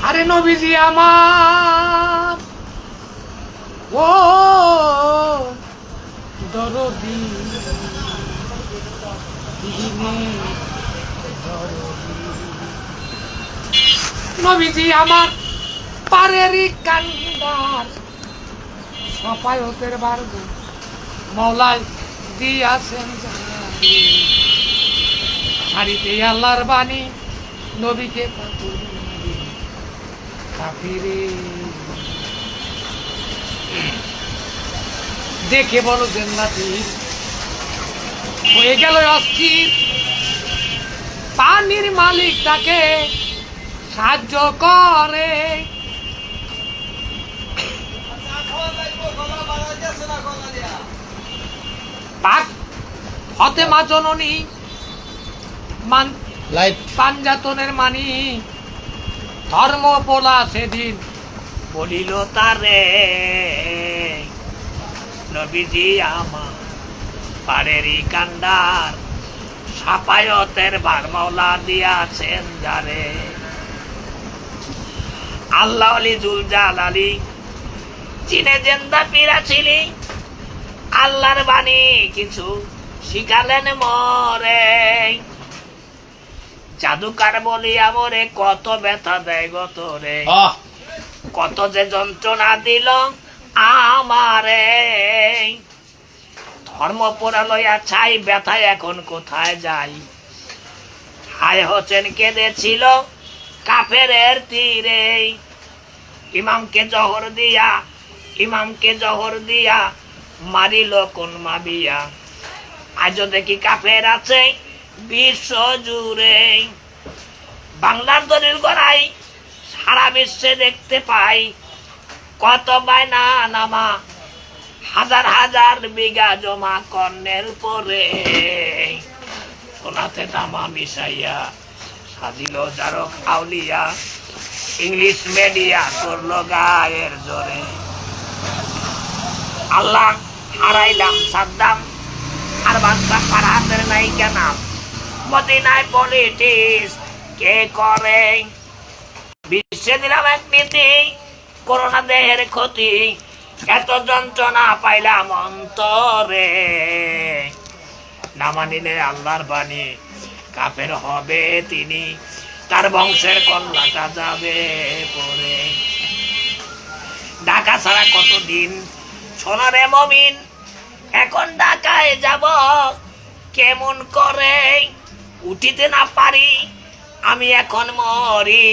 আরে নবীজি আমার ও দরদি নবীজি আমার পারেরই কান্দার সপায়তের বার্গ মৌলাই দিয়াছেন শাড়িতে আল্লাহর বাণী নবীকে কাফিরে দেখে বলো জান্নাতি হয়ে গেল অস্থির পানির মালিক তাকে সাহায্য করে পাক ফতেমা জননী পাঞ্জাতনের মানি ধর্ম বলা সেদিন বলিল তারে নবীজি আমার পারেরই কান্ডার সাপায়তের ভার মাওলা দিয়াছেন যারে আল্লাহ আলী জুল জালালি চিনে জেন্দা পীরা ছিলি আল্লাহর বাণী কিছু শিখালেন মরে জাদুকার বলিয়া মরে কত ব্যথা দেয় গত রে কত যে যন্ত্রণা দিল আমারে ধর্ম পোড়ালয়া ছাই ব্যথায় এখন কোথায় যাই হায় হোসেন কেঁদেছিল কাফেরের তীরে ইমামকে জহর দিয়া মারিল কোন মাবিয়া আজও দেখি কাফের আছে বিশ্ব জুড়ে বাংলার দলিল গড়াই সারা বিশ্বে দেখতে পাই কত বায়না নামা হাজার হাজার বিঘা জমা কর্নেল পরে সোনাতে তামা মিশাইয়া সাজিল জারক আউলিয়া ইংলিশ মিডিয়া করলো গায়ের জোরে আল্লাহ হারাইলাম সাদ্দাম আর বাচ্চা পাড়াতের নাই কেন মদিনায় পলিটিক্স কে করে বিশ্বে দিলাম এক নীতি করোনা দেহের ক্ষতি এত যন্ত্রণা পাইলাম অন্তরে না মানিলে আল্লাহর বাণী কাফের হবে তিনি তার বংশের কন্যাটা যাবে পরে ঢাকা ছাড়া কতদিন সোনারে মমিন এখন ঢাকায় যাব কেমন করে উঠিতে না পারি আমি এখন মরি